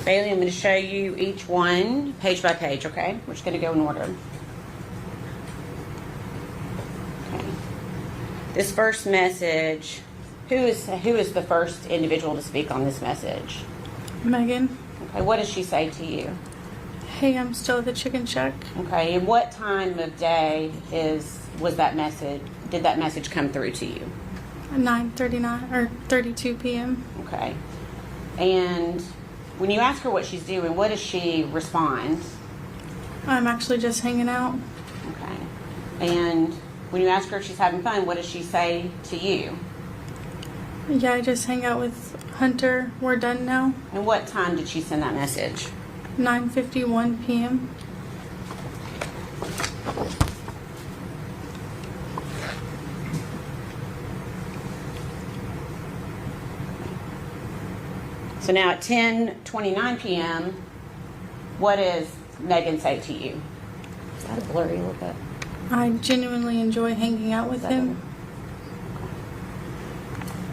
Bailey, I'm going to show you each one page by page, okay? We're just going to go in order. Okay. This first message, who is the first individual to speak on this message? Megan. Okay, what does she say to you? Hey, I'm still at the chicken shack. Okay, and what time of day was that message? Did that message come through to you? 9:39 or 32 p.m. Okay. And when you ask her what she's doing, what does she respond? I'm actually just hanging out. Okay. And when you ask her if she's having fun, what does she say to you? Yeah, I just hang out with Hunter. We're done now. And what time did she send that message? 9:51 p.m. So now at 10:29 p.m., what does Megan say to you? Is that a blurry a little bit? I genuinely enjoy hanging out with him.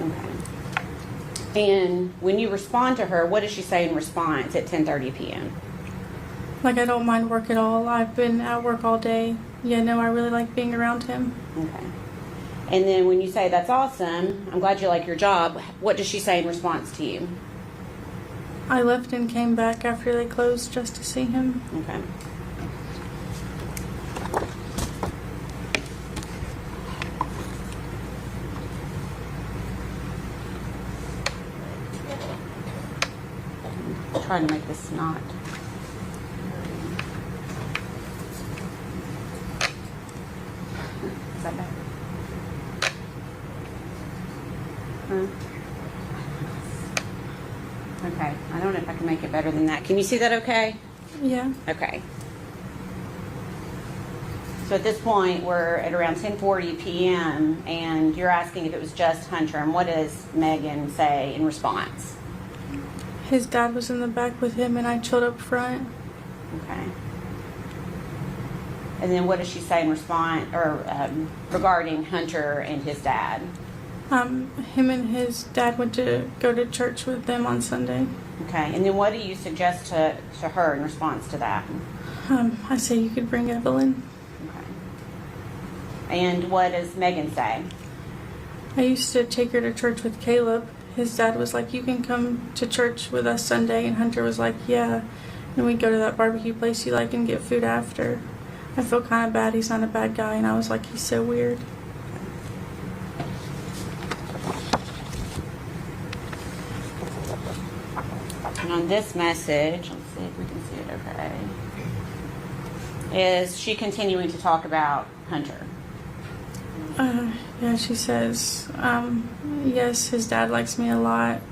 Okay. And when you respond to her, what does she say in response at 10:30 p.m.? Like, I don't mind work at all. I've been at work all day. Yeah, no, I really like being around him. Okay. And then when you say, that's awesome, I'm glad you like your job, what does she say in response to you? I left and came back after they closed just to see him. Okay. I'm trying to make this not. Is that better? Huh? Okay, I don't know if I can make it better than that. Can you see that okay? Yeah. Okay. So at this point, we're at around 10:40 p.m., and you're asking if it was just Hunter, and what does Megan say in response? His dad was in the back with him, and I chilled up front. Okay. And then what does she say in response, or regarding Hunter and his dad? Him and his dad went to go to church with them on Sunday. Okay, and then what do you suggest to her in response to that? I say you could bring Evelyn. Okay. And what does Megan say? I used to take her to church with Caleb. His dad was like, you can come to church with us Sunday, and Hunter was like, yeah. And we'd go to that barbecue place you like and get food after. I feel kind of bad. He's not a bad guy, and I was like, he's so weird. And on this message, let's see if we can see it okay, is she continuing to talk about Hunter? Yeah, she says, yes, his dad likes me a lot.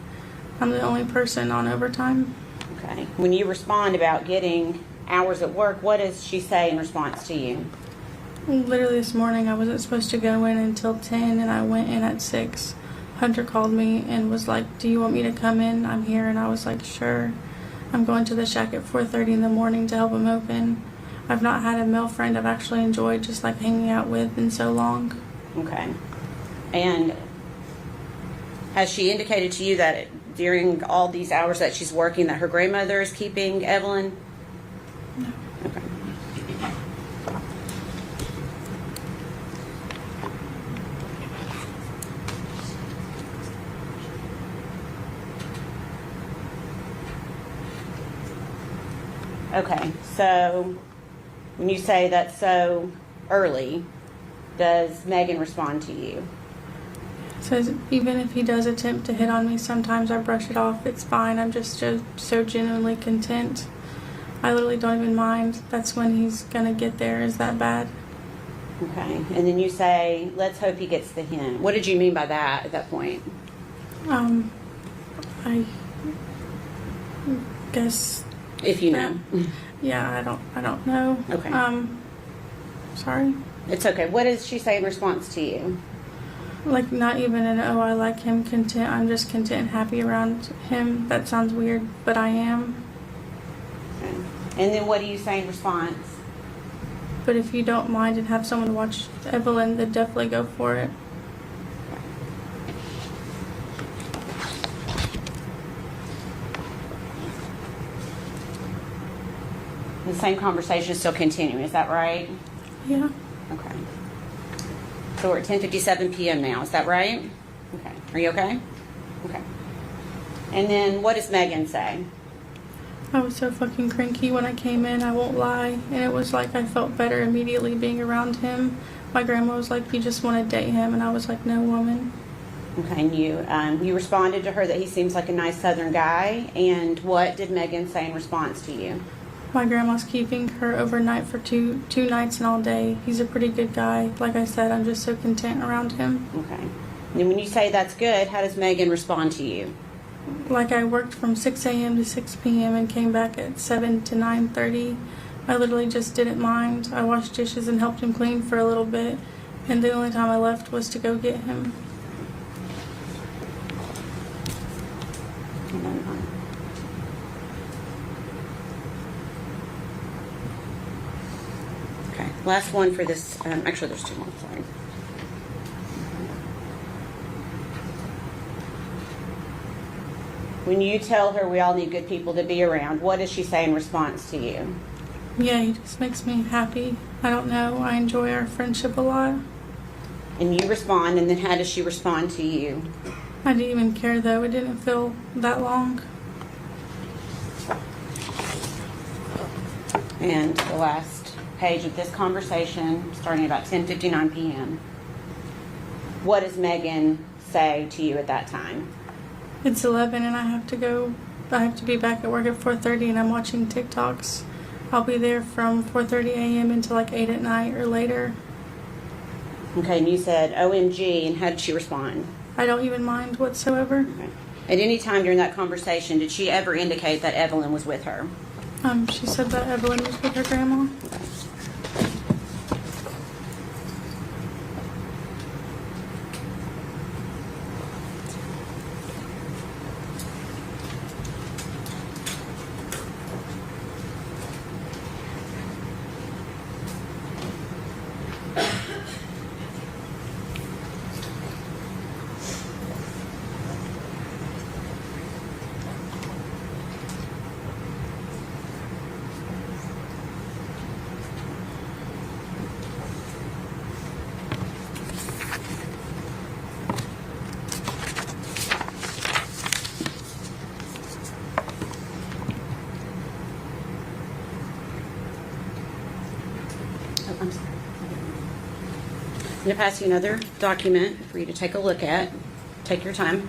I'm the only person on overtime. Okay. When you respond about getting hours at work, what does she say in response to you? Literally this morning, I wasn't supposed to go in until 10, and I went in at 6. Hunter called me and was like, do you want me to come in? I'm here. And I was like, sure. I'm going to the shack at 4:30 in the morning to help him open. I've not had a male friend I've actually enjoyed just like hanging out with in so long. Okay. And has she indicated to you that during all these hours that she's working that her grandmother is keeping Evelyn? No. Okay. Okay, so when you say that's so early, does Megan respond to you? Says even if he does attempt to hit on me, sometimes I brush it off. It's fine. I'm just so genuinely content. I literally don't even mind. That's when he's gonna get there. Is that bad? Okay, and then you say, let's hope he gets the hint. What did you mean by that at that point? I guess. If you know. Yeah, I don't know. Okay. Sorry. It's okay. What does she say in response to you? Like, not even an, oh, I like him, content. I'm just content and happy around him. That sounds weird, but I am. Okay. And then what do you say in response? But if you don't mind and have someone watch Evelyn, then definitely go for it. The same conversation is still continuing, is that right? Yeah. Okay. So we're at 10:57 p.m. now, is that right? Okay. Are you okay? Okay. And then what does Megan say? I was so fucking cranky when I came in, I won't lie. And it was like I felt better immediately being around him. My grandma was like, you just want to date him. And I was like, no, woman. Okay, and you responded to her that he seems like a nice Southern guy. And what did Megan say in response to you? My grandma's keeping her overnight for two nights and all day. He's a pretty good guy. Like I said, I'm just so content around him. Okay. And when you say that's good, how does Megan respond to you? Like I worked from 6 a.m. to 6 p.m. and came back at 7 to 9:30. I literally just didn't mind. I washed dishes and helped him clean for a little bit. And the only time I left was to go get him. Okay, last one for this. Actually, there's two more. Sorry. When you tell her we all need good people to be around, what does she say in response to you? Yeah, he just makes me happy. I don't know. I enjoy our friendship a lot. And you respond, and then how does she respond to you? I didn't even care though. It didn't feel that long. And the last page of this conversation, starting about 10:59 p.m. What does Megan say to you at that time? It's 11 and I have to be back at work at 4:30 and I'm watching TikToks. I'll be there from 4:30 a.m. until like 8 at night or later. Okay, and you said, OMG, and how did she respond? I don't even mind whatsoever. Okay. At any time during that conversation, did she ever indicate that Evelyn was with her? She said that Evelyn was with her grandma. I'm sorry. I'm going to pass you another document for you to take a look at. Take your time.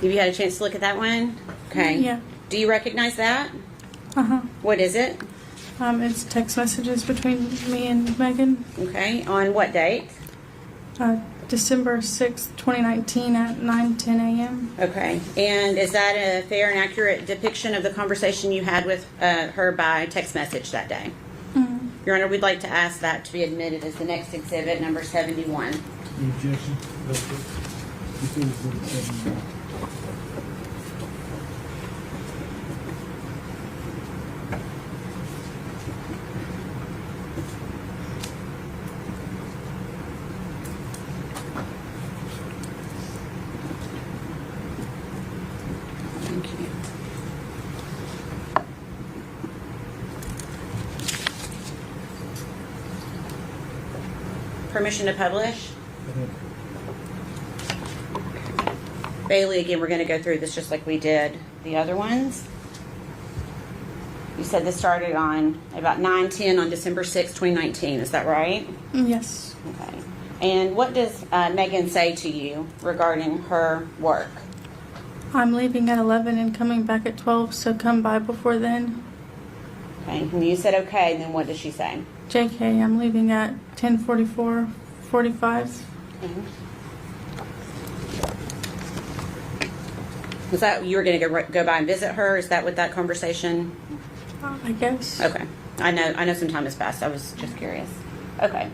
Have you had a chance to look at that one? Okay. Yeah. Do you recognize that? Uh-huh. What is it? It's text messages between me and Megan. Okay. On what date? December 6th, 2019 at 9:10 a.m. Okay. And is that a fair and accurate depiction of the conversation you had with her by text message that day? Mm-hmm. Your Honor, we'd like to ask that to be admitted as the next exhibit, number 71. Any objection? That's it. You feel it's number 71. Thank you. Permission to publish? Bailey, again, we're going to go through this just like we did the other ones. You said this started on about 9:10 on December 6, 2019. Is that right? Yes. Okay. And what does Megan say to you regarding her work? I'm leaving at 11 and coming back at 12, so come by before then. Okay. And you said okay. Then what does she say? JK, I'm leaving at 10:45. Okay. Was that you were going to go by and visit her? Is that what that conversation? I guess. Okay. I know some time has passed. I was just curious. Okay.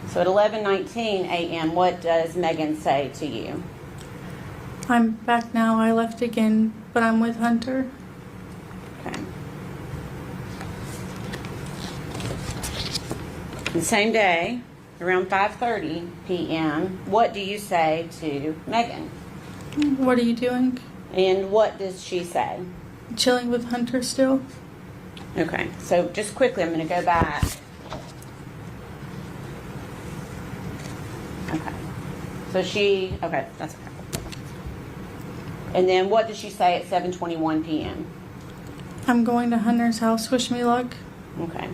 So at 11:19 a.m., what does Megan say to you? I'm back now. I left again, but I'm with Hunter. Okay. The same day, around 5:30 p.m., what do you say to Megan? What are you doing? And what does she say? Chilling with Hunter still. Okay, so just quickly, I'm going to go back. Okay. So okay, that's okay. And then what does she say at 7:21 p.m.? I'm going to Hunter's house. Wish me luck. Okay.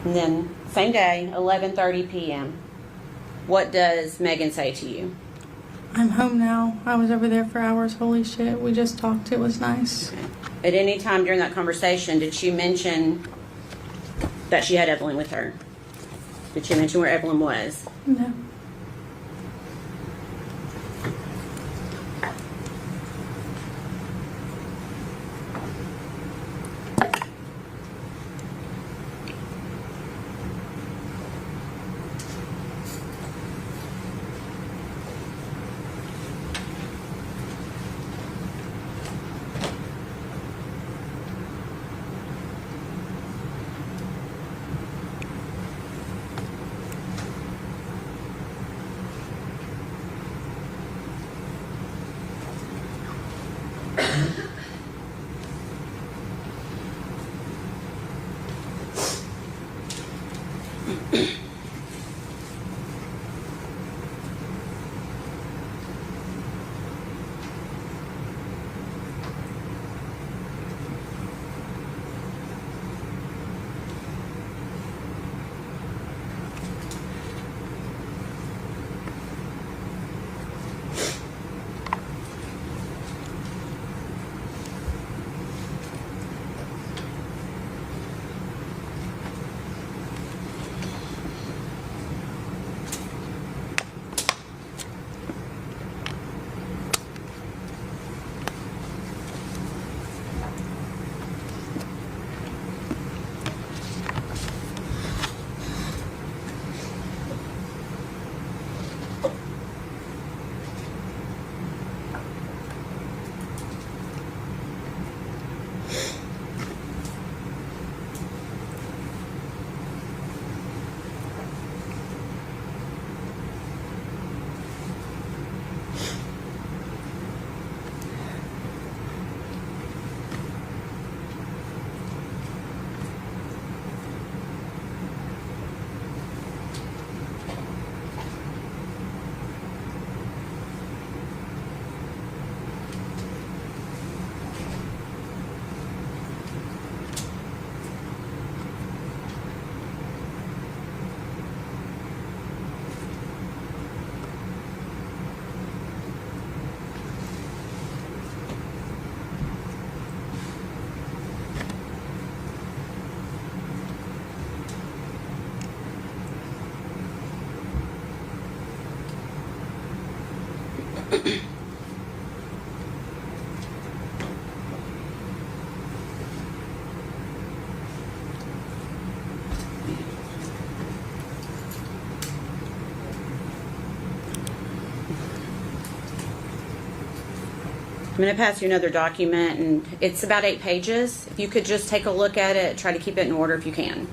And then same day, 11:30 p.m. What does Megan say to you? I'm home now. I was over there for hours. Holy shit. We just talked. It was nice. Okay. At any time during that conversation, did she mention that she had Evelyn with her? Did she mention where Evelyn was? No. I'm going to pass you another document, and it's about 8 pages. If you could just take a look at it, try to keep it in order if you can.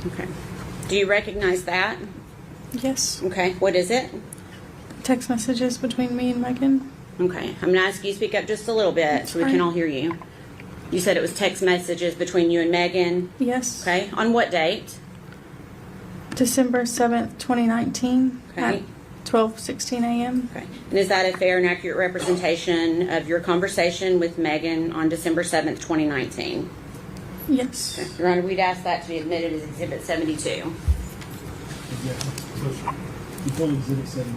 Okay. Do you recognize that? Yes. Okay. What is it? Text messages between me and Megan. Okay. I'm going to ask you to speak up just a little bit so we can all hear you. You said it was text messages between you and Megan. Yes. Okay. On what date? December 7th, 2019 Okay. at 12:16 a.m. Okay. And is that a fair and accurate representation of your conversation with Megan on December 7th, 2019? Yes. Okay. Your Honor, we'd ask that to be admitted as Exhibit 72. Exactly. So, you told Exhibit 70.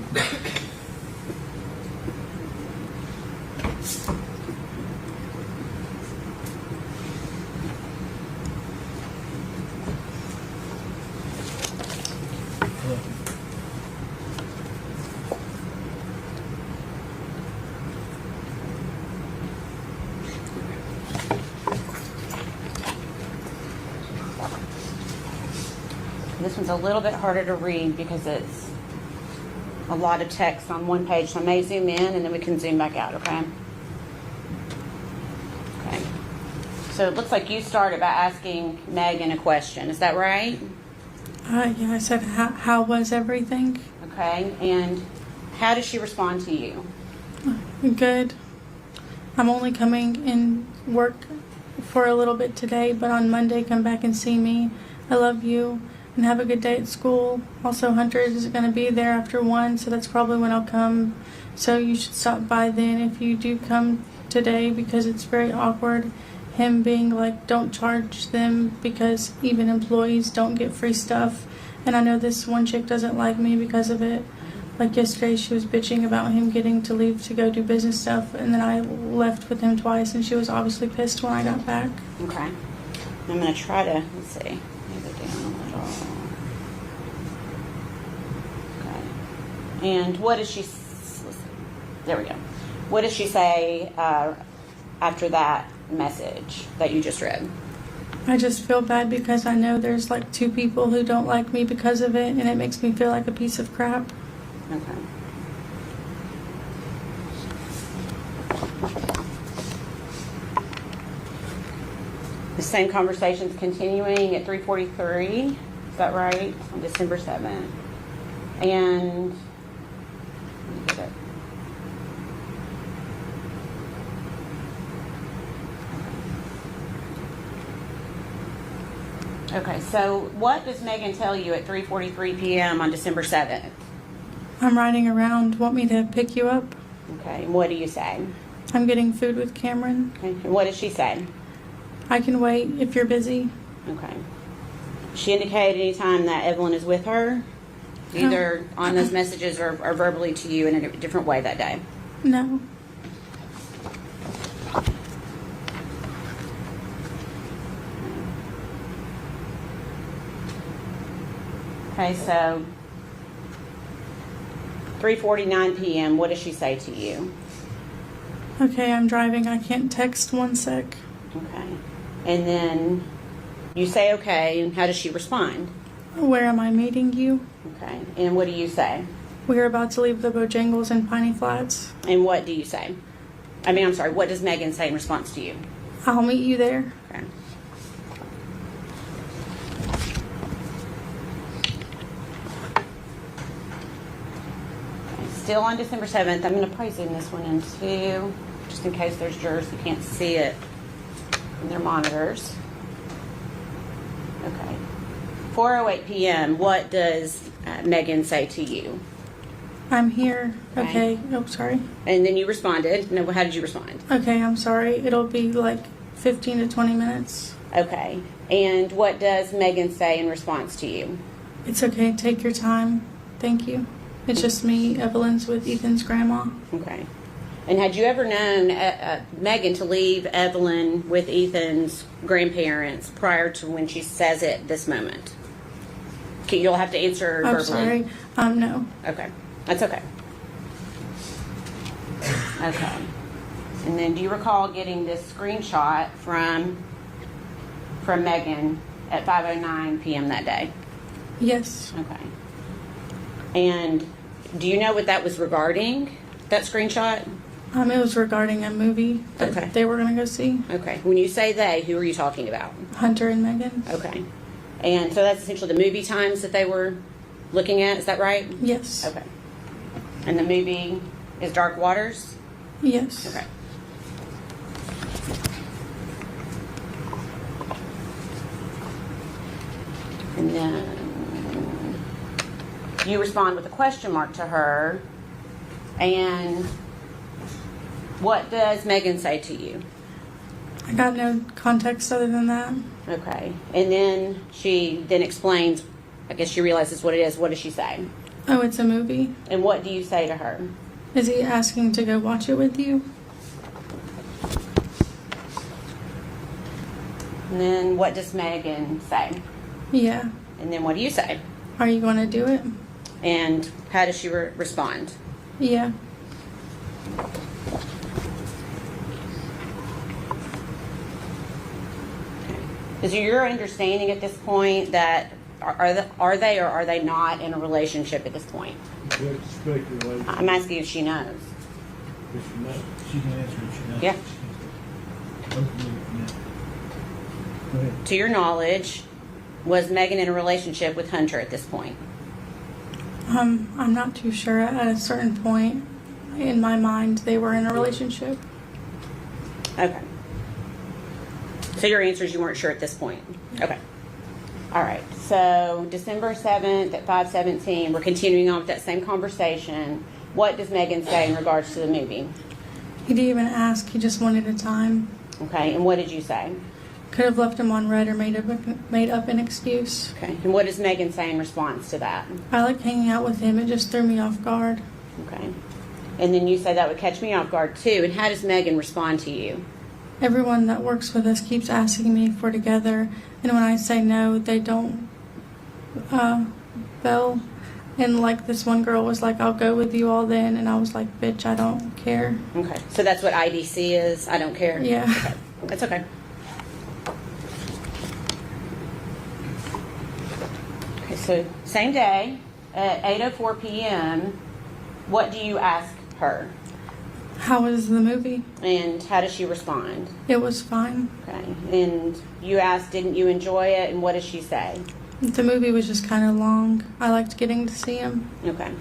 This one's a little bit harder to read because it's a lot of text on one page. So I may zoom in and then we can zoom back out, okay? Okay. So it looks like you started by asking Megan a question. Is that right? Yeah, I said, how was everything? Okay. And how did she respond to you? Good. I'm only coming in work for a little bit today, but on Monday, come back and see me. I love you. And have a good day at school. Also, Hunter is going to be there after 1, so that's probably when I'll come. So you should stop by then if you do come today, because it's very awkward. Him being like, don't charge them because even employees don't get free stuff. And I know this one chick doesn't like me because of it. Like yesterday, she was bitching about him getting to leave to go do business stuff, and then I left with him twice, and she was obviously pissed when I got back. Okay. I'm going to try to, let's see. Move it down a little. Okay. And what does she, there we go. What does she say after that message that you just read? I just feel bad because I know there's like 2 people who don't like me because of it, and it makes me feel like a piece of crap. Okay. The same conversation's continuing at 3:43. Is that right? On December 7th. And let me get it. Okay, so what does Megan tell you at 3:43 p.m. on December 7th? I'm riding around. Want me to pick you up? Okay, and what do you say? I'm getting food with Cameron. Okay, and what does she say? I can wait if you're busy. Okay. She indicated any time that Evelyn is with her, either on those messages or verbally to you in a different way that day. No. Okay, so 3:49 p.m., what does she say to you? Okay, I'm driving. I can't text 1 sec. Okay. And then you say okay, and how does she respond? Where am I meeting you? Okay. And what do you say? We're about to leave the Bojangles in Piney Flats. And what do you say? I mean, I'm sorry, what does Megan say in response to you? I'll meet you there. Okay. Still on December 7th. I'm going to probably zoom this one in too, just in case there's jurors who can't see it in their monitors. Okay. 4:08 p.m. What does Megan say to you? I'm here. Okay. Okay. Oh, sorry. And then you responded. No, how did you respond? Okay, I'm sorry. It'll be like 15 to 20 minutes. Okay. And what does Megan say in response to you? It's okay. Take your time. Thank you. It's just me. Evelyn's with Ethan's grandma. Okay. And had you ever known Megan to leave Evelyn with Ethan's grandparents prior to when she says it this moment? Okay, you'll have to answer I'm verbally. sorry. No. Okay. That's okay. Okay. And then do you recall getting this screenshot from Megan at 5:09 p.m. that day? Yes. Okay. And do you know what that was regarding, that screenshot? It was regarding a movie that Okay. they were going to go see. Okay. When you say they, who are you talking about? Hunter and Megan. Okay. And so that's essentially the movie times that they were looking at, is that right? Yes. Okay. And the movie is Dark Waters? Yes. Okay. And then you respond with a question mark to her. And what does Megan say to you? I got no context other than that. Okay. And then she then explains, I guess she realizes what it is. What does she say? Oh, it's a movie. And what do you say to her? Is he asking to go watch it with you? And then what does Megan say? Yeah. And then what do you say? Are you going to do it? And how does she respond? Yeah. Is it your understanding at this point that are they or are they not in a relationship at this point? That's speculation. I'm asking if she knows. If she knows. She can answer if she knows. Yeah. Hopefully, yeah. Go ahead. To your knowledge, was Megan in a relationship with Hunter at this point? I'm not too sure. At a certain point in my mind, they were in a relationship. Okay. So your answer is you weren't sure at this point? Okay. All right. So December 7th at 5:17, we're continuing on with that same conversation. What does Megan say in regards to the movie? He didn't even ask. He just wanted a time. Okay. And what did you say? Could have left him on red or made up an excuse. Okay. And what does Megan say in response to that? I like hanging out with him. It just threw me off guard. Okay. And then you say that would catch me off guard too. And how does Megan respond to you? Everyone that works with us keeps asking me if we're together, and when I say no, they don't bail. And like this one girl was like, "I'll go with you all then," and I was like, "Bitch, I don't care." Okay. So that's what IDC is. I don't care. Yeah. Okay. That's okay. Okay. So same day at 8:04 p.m. What do you ask her? How was the movie? And how does she respond? It was fine. Okay. And you asked, didn't you enjoy it? And what does she say? The movie was just kind of long. I liked getting to see him. Okay.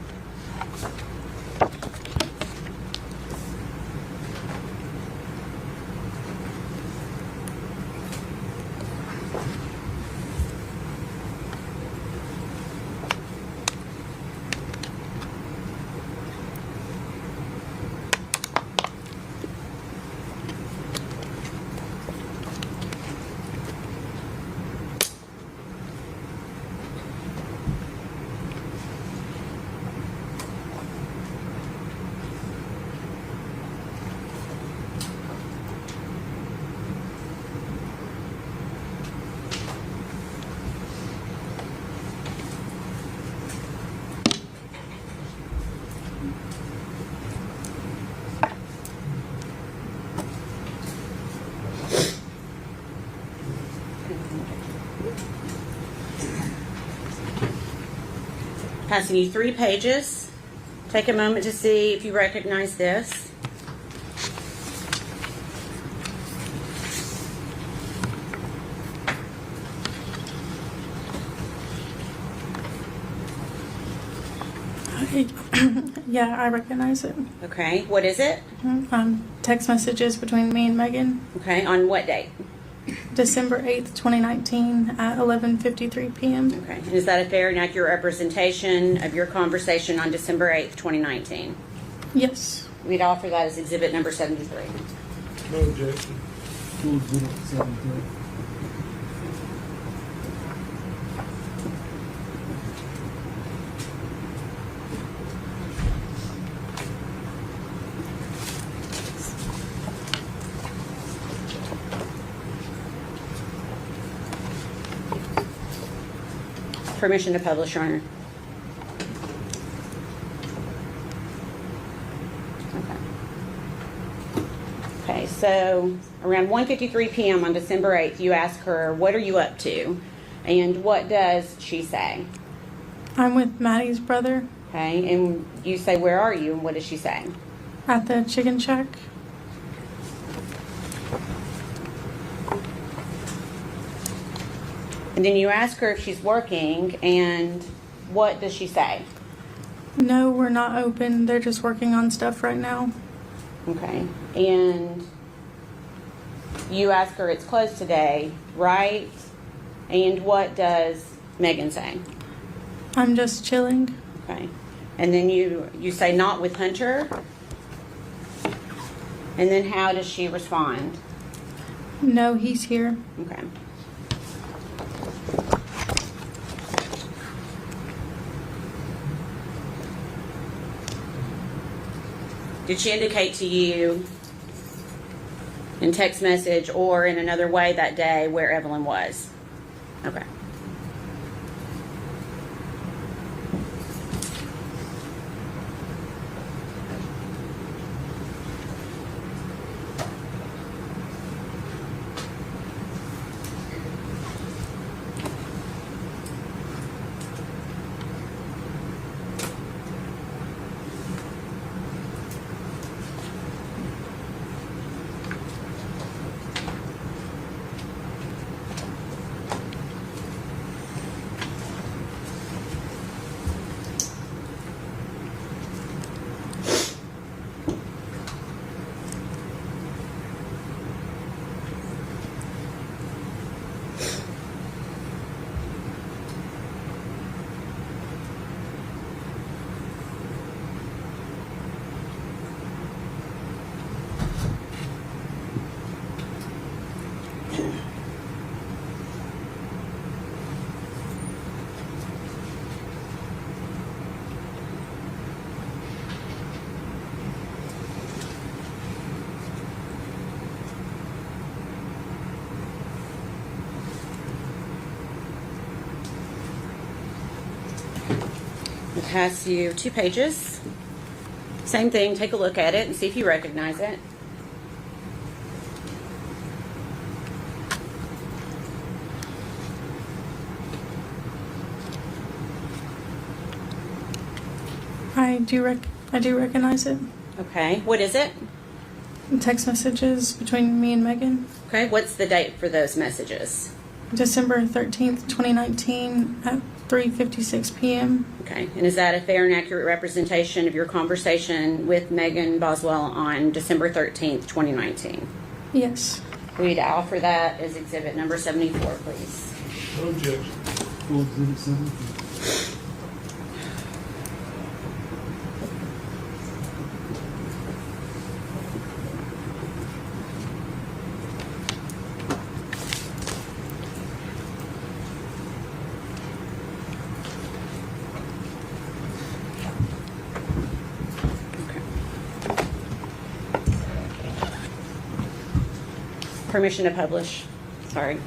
Passing you 3 pages. Take a moment to see if you recognize this. Yeah, I recognize it. Okay. What is it? Text messages between me and Megan. Okay. On what date? December 8th, 2019 at 11:53 p.m. Okay. And is that a fair and accurate representation of your conversation on December 8th, 2019? Yes. We'd offer that as exhibit number 73. No objection. Full exhibit 73. Permission to publish, Your Honor. Okay, so around 1:53 p.m. on December 8th, you ask her, what are you up to? And what does she say? I'm with Maddie's brother Okay, and you say, where are you? And what does she say? at the chicken shack. And then you ask her if she's working, and what does she say? No, we're not open. They're just working on stuff right now. Okay, and you ask her it's closed today, right? And what does Megan say? I'm just chilling. Okay. And then you say not with Hunter? And then how does she respond? No, he's here. Okay. Did she indicate to you in text message or in another way that day where Evelyn was? Okay. It has you 2 pages. Same thing, take a look at it and see if you recognize it. I do recognize it. Okay, what is it? Text messages between me and Megan. Okay, what's the date for those messages? December 13th, 2019 at 3:56 p.m. Okay, and is that a fair and accurate representation of your conversation with Evelyn Boswell on December 13th, 2019? Yes. We'd offer that as exhibit number 74, please. No objection. Full exhibit 74. Permission to publish. Sorry.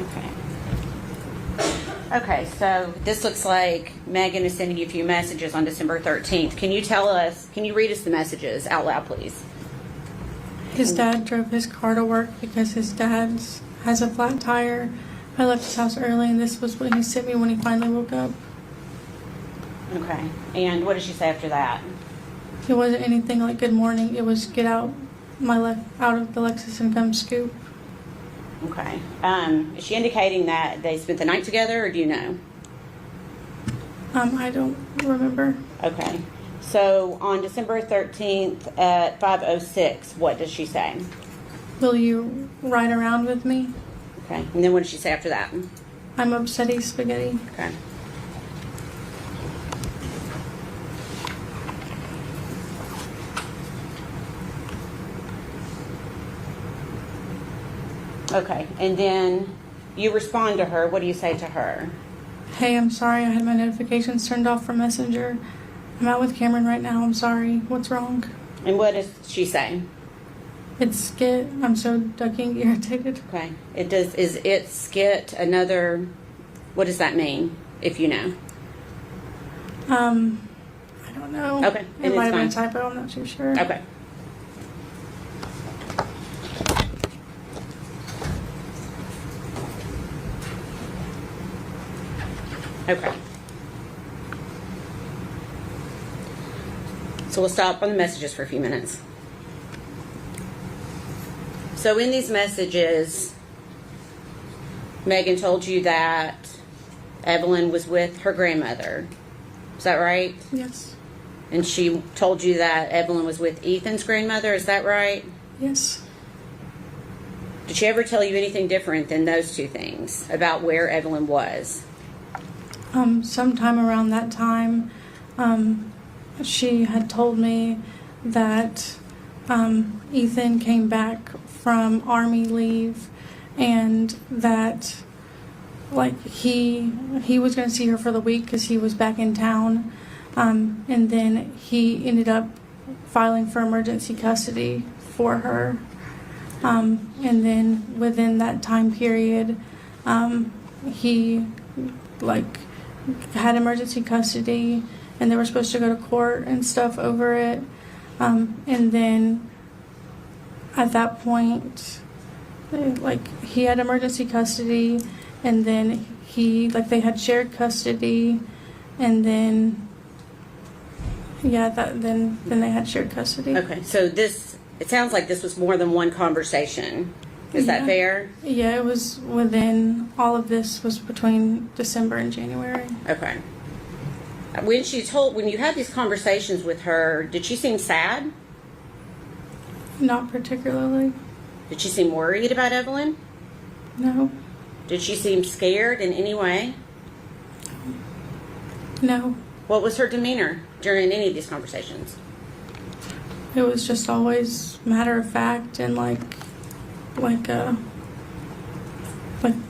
Okay. Okay, so this looks like Megan is sending you a few messages on December 13th. Can you read us the messages out loud, please? His dad drove his car to work because his dad has a flat tire. I left his house early, and this was what he sent me when he finally woke up. Okay. And what did she say after that? It wasn't anything like good morning. It was get out out of the Lexus and come scoop. Okay. Is she indicating that they spent the night together, or do you know? I don't remember. Okay. So on December 13th at 5:06, what does she say? Will you ride around with me? Okay. And then what did she say after that? I'm upsetty spaghetti. Okay. Okay, and then you respond to her. What do you say to her? Hey, I'm sorry. I had my notifications turned off from Messenger. I'm out with Cameron right now. I'm sorry. What's wrong? And what does she say? It's skit. I'm so ducking irritated. Okay. Is it skit another, what does that mean, if you know? I don't know. Okay, It and might it's have been a fine. typo. I'm not too sure. Okay. Okay. So we'll stop on the messages for a few minutes. So in these messages, Megan told you that Evelyn was with her grandmother. Is that right? Yes. And she told you that Evelyn was with Ethan's grandmother. Is that right? Yes. Did she ever tell you anything different than those two things about where Evelyn was? Sometime around that time, she had told me that Ethan came back from Army leave and that like he was going to see her for the week because he was back in town, and then he ended up filing for emergency custody for her, and then within that time period, he like had emergency custody and they were supposed to go to court and stuff over it, and then at that point like he had emergency custody and then they had shared custody and then then they had shared custody. Okay, so it sounds like this was more than one conversation. Is that fair? Yeah, it was all of this was between December and January. Okay. When you had these conversations with her, did she seem sad? Not particularly. Did she seem worried about Evelyn? No. Did she seem scared in any way? No. What was her demeanor during any of these conversations? It was just always matter of fact and like the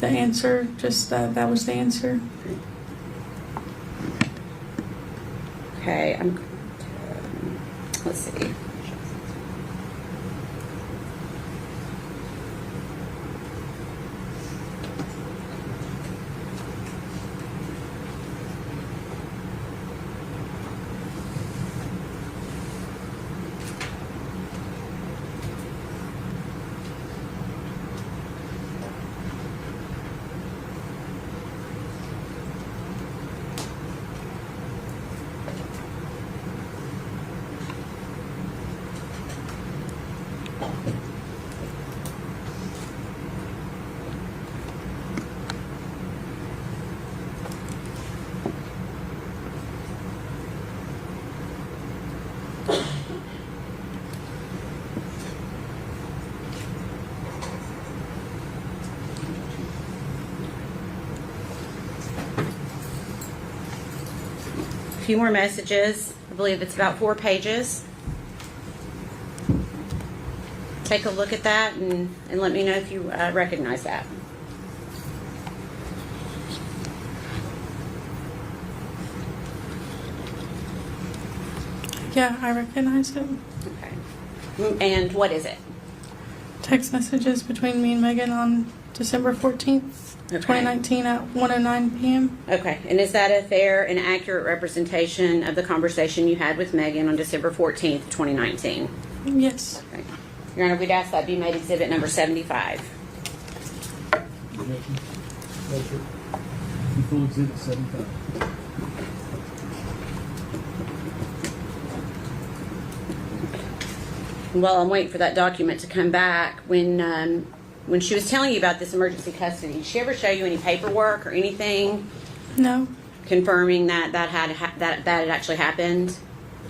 answer, just that was the answer. Okay, let's see. A few more messages. I believe it's about 4 pages. Take a look at that and let me know if you recognize that. Yeah, I recognize it. Okay. And what is it? Text messages between me and Megan on December 14th, Okay. 2019 at 1:09 p.m. Okay. And is that a fair and accurate representation of the conversation you had with Megan on December 14th, 2019? Yes. Okay. Your Honor, we'd ask that be made exhibit number 75. Objection. Pleasure. Full exhibit 75. Well, I'm waiting for that document to come back. When she was telling you about this emergency custody, did she ever show you any paperwork or anything No. confirming that had actually happened?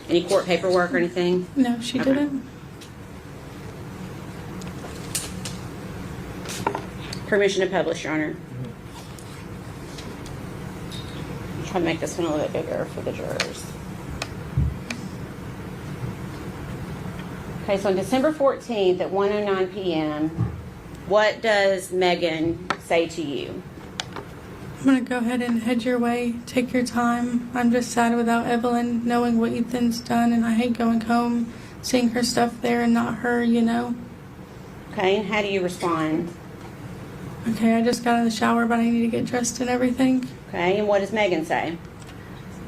Any court paperwork or anything? No, she Okay. didn't. Permission to publish, Your Honor. I'm trying to make this one a little bit bigger for the jurors. Okay, so on December 14th at 1:09 p.m., what does Megan say to you? I'm going to go ahead and head your way. Take your time. I'm just sad without Evelyn, knowing what Ethan's done, and I hate going home, seeing her stuff there and not her, you know. Okay, and how do you respond? Okay, I just got out of the shower, but I need to get dressed and everything. Okay, and what does Megan say?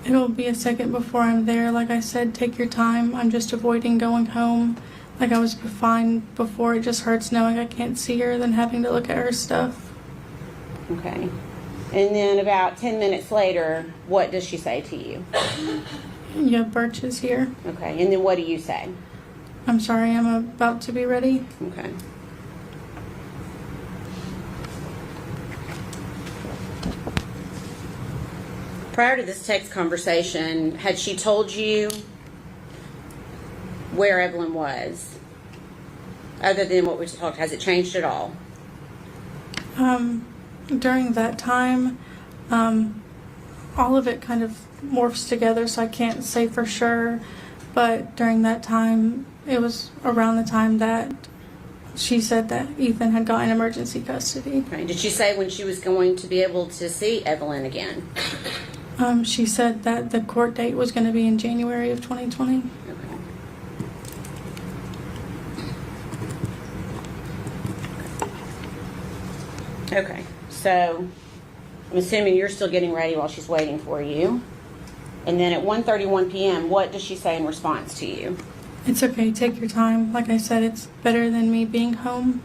It'll be a second before I'm there. Like I said, take your time. I'm just avoiding going home. Like I was fine before. It just hurts knowing I can't see her than having to look at her stuff. Okay. And then about 10 minutes later, what does she say to you? Yeah, Birch is here. Okay, and then what do you say? I'm sorry, I'm about to be ready. Okay. Prior to this text conversation, had she told you where Evelyn was? Other than what we talked, has it changed at all? During that time, all of it kind of morphs together, so I can't say for sure. But during that time, it was around the time that she said that Ethan had gotten emergency custody. Okay. Did she say when she was going to be able to see Evelyn again? She said that the court date was going to be in January of 2020. Okay, so I'm assuming you're still getting ready while she's waiting for you. And then at 1:31 p.m., what does she say in response to you? It's okay, take your time. Like I said, it's better than me being home.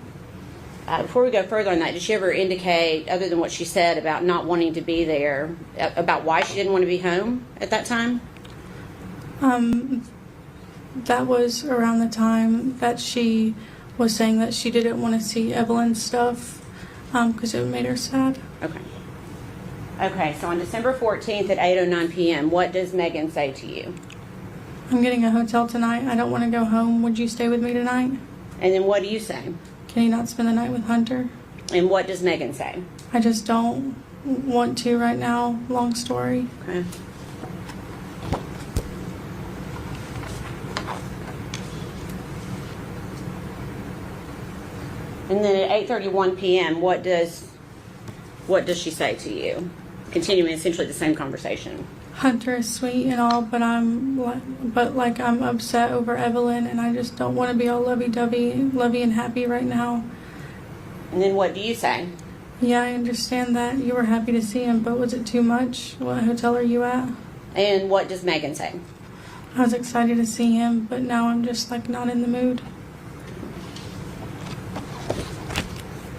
Before we go further on that, did she ever indicate, other than what she said about not wanting to be there, about why she didn't want to be home at that time? That was around the time that she was saying that she didn't want to see Evelyn's stuff because it made her sad. Okay. Okay, so on December 14th at 8:09 p.m., what does Megan say to you? I'm getting a hotel tonight. I don't want to go home. Would you stay with me tonight? And then what do you say? Can you not spend the night with Hunter? And what does Megan say? I just don't want to right now. Long story. Okay. And then at 8:31 p.m., what does she say to you? Continuing essentially the same conversation. Hunter is sweet and all, but I'm upset over Evelyn, and I just don't want to be all lovey and happy right now. And then what do you say? Yeah, I understand that you were happy to see him, but was it too much? What hotel are you at? And what does Megan say? I was excited to see him, but now I'm just not in the mood.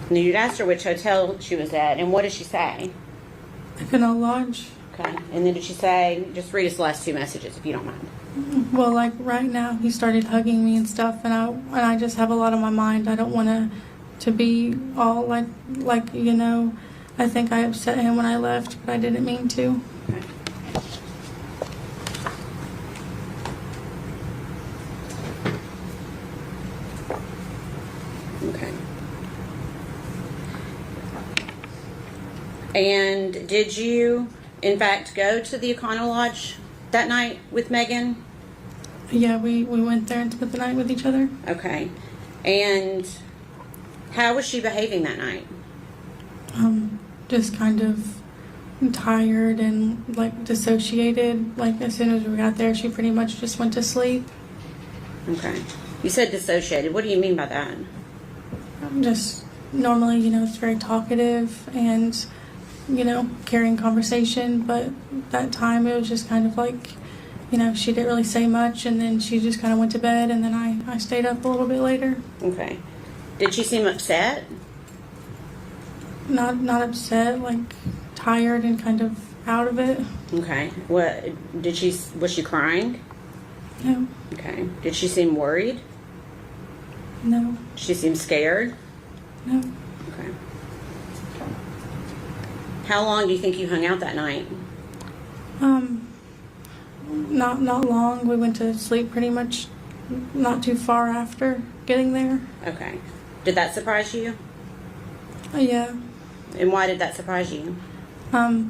And you'd asked her which hotel she was at, and what did she say? Econo Lodge. Okay. And then did she say, just read us the last two messages if you don't mind. Well, right now he started hugging me and stuff, and I just have a lot on my mind. I don't want to be all like I think I upset him when I left, but I didn't mean to. Okay. Okay. And did you, in fact, go to the Econo Lodge that night with Megan? Yeah, we went there and spent the night with each other. Okay. And how was she behaving that night? Just kind of tired and dissociated. As soon as we got there, she pretty much just went to sleep. Okay. You said dissociated. What do you mean by that? Just normally, it's very talkative and, carrying conversation, but that time it was just kind of she didn't really say much, and then she just kind of went to bed, and then I stayed up a little bit later. Okay. Did she seem upset? Not upset, tired and kind of out of it. Okay. Was she crying? No. Okay. Did she seem worried? No. Did she seem scared? No. Okay. How long do you think you hung out that night? Not long. We went to sleep pretty much not too far after getting there. Okay. Did that surprise you? Yeah. And why did that surprise you? That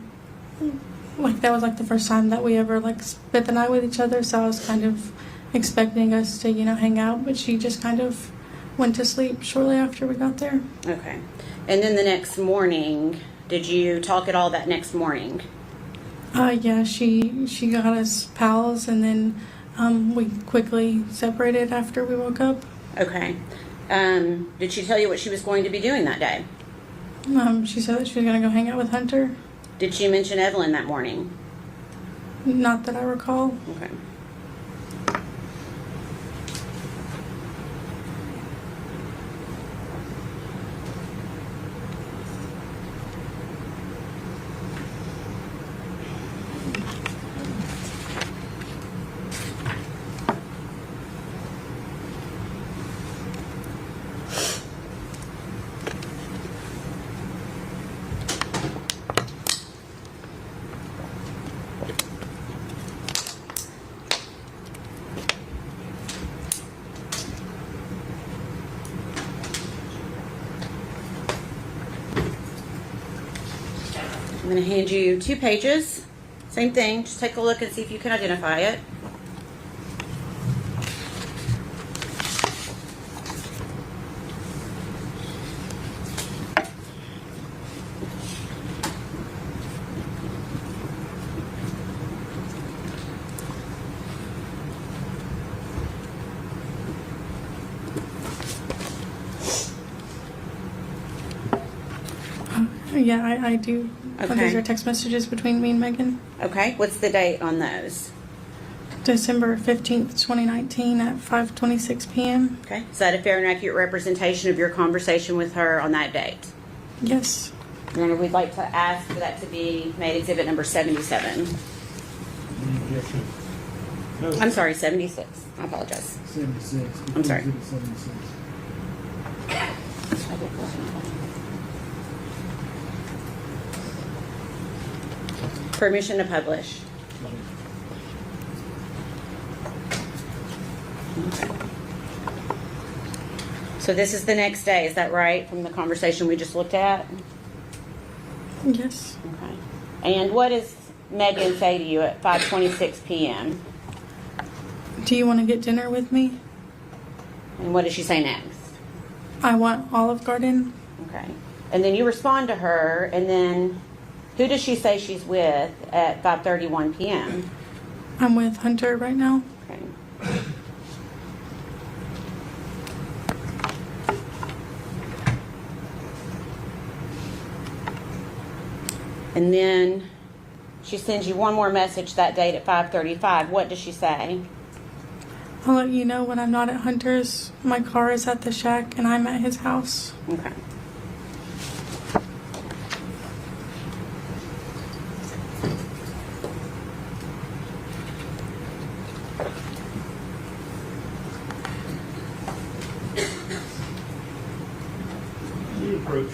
was the first time that we ever spent the night with each other, so I was kind of expecting us to, hang out, but she just kind of went to sleep shortly after we got there. Okay. And then the next morning, did you talk at all that next morning? Yeah, she got us pals, and then we quickly separated after we woke up. Okay. Did she tell you what she was going to be doing that day? She said that she was going to go hang out with Hunter. Did she mention Evelyn that morning? Not that I recall. Okay. I'm going to hand you 2 pages. Same thing. Just take a look and see if you can identify it. Yeah, I do. Okay. These are text messages between me and Megan. Okay. What's the date on those? December 15th, 2019 at 5:26 p.m. Okay. Is that a fair and accurate representation of your conversation with her on that date? Yes. And we'd like to ask for that to be made exhibit number 77. Any objection? No. I'm sorry, 76. I apologize. 76. I'm sorry. Exhibit 76. Permission to publish. So this is the next day, is that right, from the conversation we just looked at? Yes. Okay. And what does Megan say to you at 5:26 p.m.? Do you want to get dinner with me? And what does she say next? I want Olive Garden. Okay. And then you respond to her, and then who does she say she's with at 5:31 p.m.? I'm with Hunter right now. Okay. And then she sends you one more message that date at 5:35. What does she say? I'll let you know when I'm not at Hunter's. My car is at the shack and I'm at his house. Okay. You approach